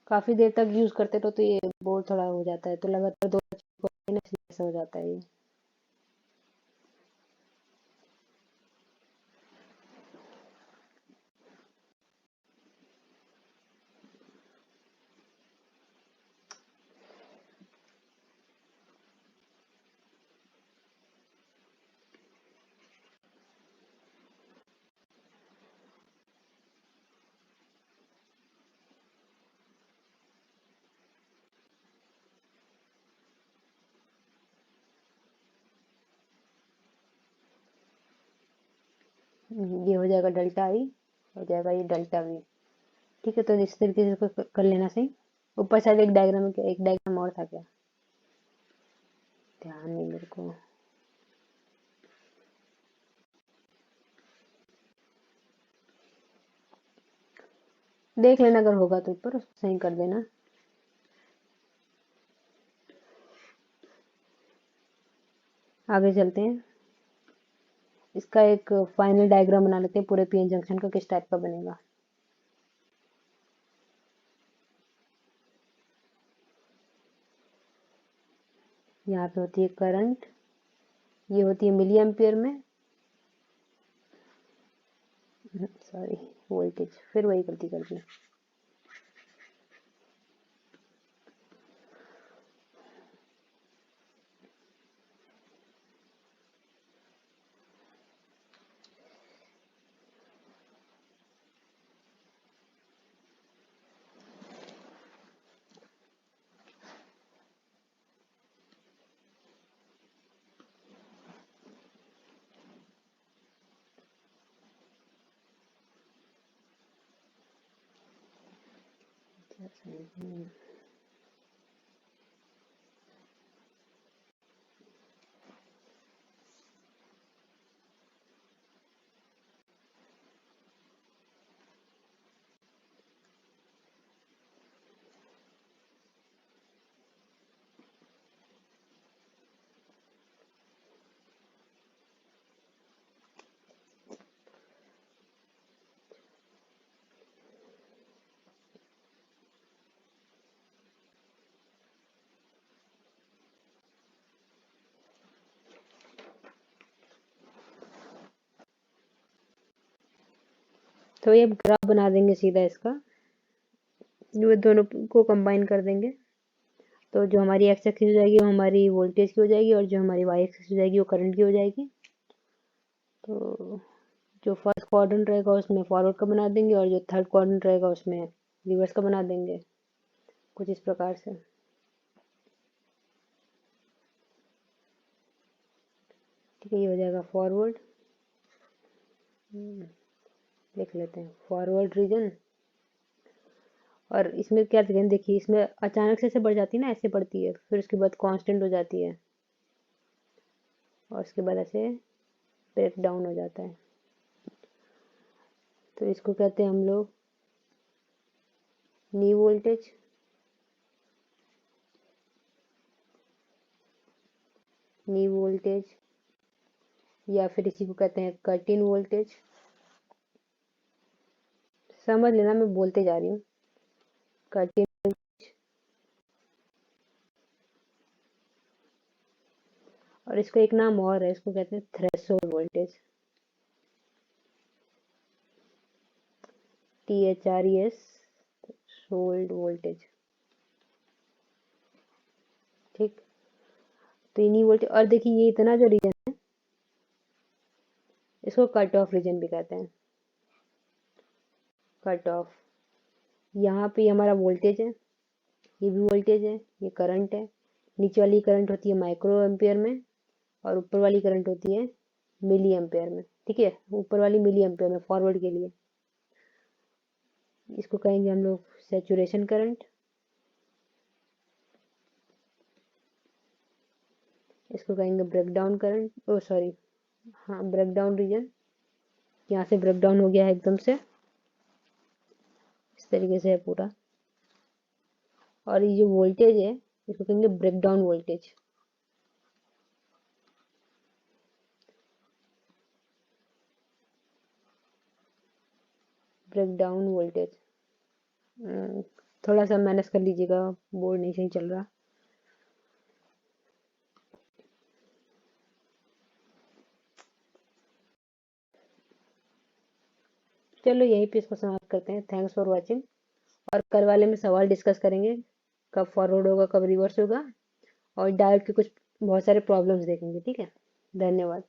काफी देर तक यूज करते रहो तो ये बोर थोड़ा हो जाता है, तो लगातार 2 ऐसा हो जाता है ये। ये हो जाएगा डेल्टा I, हो जाएगा ये डेल्टा V। ठीक है, तो इस तरीके से इसको कर लेना सही। ऊपर साइड एक डायग्राम और था क्या, ध्यान नहीं मेरे को। देख लेना, अगर होगा तो ऊपर उसको सही कर देना। आगे चलते हैं, इसका एक फाइनल डायग्राम बना लेते हैं पूरे पीएन जंक्शन का, किस टाइप का बनेगा। यहाँ पे होती है करंट, ये होती है मिली एम्पियर में, सॉरी वोल्टेज, फिर वही गलती कर दी। तो ये ग्राफ बना देंगे सीधा इसका, जो दोनों को कंबाइन कर देंगे। तो जो हमारी एक्स एक्सिस हो जाएगी वो हमारी वोल्टेज की हो जाएगी, और जो हमारी वाई एक्सिस हो जाएगी वो करंट की हो जाएगी। तो जो फर्स्ट क्वाड्रेंट रहेगा उसमें फॉरवर्ड का बना देंगे और जो थर्ड क्वाड्रेंट रहेगा उसमें रिवर्स का बना देंगे, कुछ इस प्रकार से। ठीक है, ये हो जाएगा फॉरवर्ड। देख लेते हैं फॉरवर्ड रीजन। और इसमें क्या देखें, देखिए इसमें अचानक से ऐसे बढ़ जाती है ना, ऐसे बढ़ती है, फिर उसके बाद कांस्टेंट हो जाती है और उसके बाद ऐसे ब्रेक डाउन हो जाता है। तो इसको कहते हैं हम लोग नी वोल्टेज, नी वोल्टेज, या फिर इसी को कहते हैं कट इन वोल्टेज। समझ लेना, मैं बोलते जा रही हूँ। Cut in. और इसको एक नाम और है, इसको कहते हैं threshold voltage, THRES, threshold voltage. ठीक, तो इन्हीं वोल्टेज। और देखिए ये इतना जो रीजन है इसको कट ऑफ रीजन भी कहते हैं। कट ऑफ, यहाँ पे हमारा वोल्टेज है, ये भी वोल्टेज है, ये करंट है। नीचे वाली करंट होती है माइक्रो एम्पियर में और ऊपर वाली करंट होती है मिली एम्पियर में। ठीक है, ऊपर वाली मिली एम्पियर में फॉरवर्ड के लिए। इसको कहेंगे हम लोग सैचुरेशन करंट, इसको कहेंगे ब्रेकडाउन करंट, ओ सॉरी, हाँ ब्रेकडाउन रीजन। यहाँ से ब्रेकडाउन हो गया है एकदम से, इस तरीके से है पूरा। और ये जो वोल्टेज है इसको कहेंगे ब्रेकडाउन वोल्टेज। Breakdown voltage. थोड़ा सा मैनेज कर लीजिएगा, बोर्ड नहीं सही चल रहा। चलो यहीं पे इसको समाप्त करते हैं। Thanks for watching. और कल वाले में सवाल डिस्कस करेंगे, कब फॉरवर्ड होगा कब रिवर्स होगा, और डायोड के कुछ बहुत सारे प्रॉब्लम्स देखेंगे। ठीक है, धन्यवाद।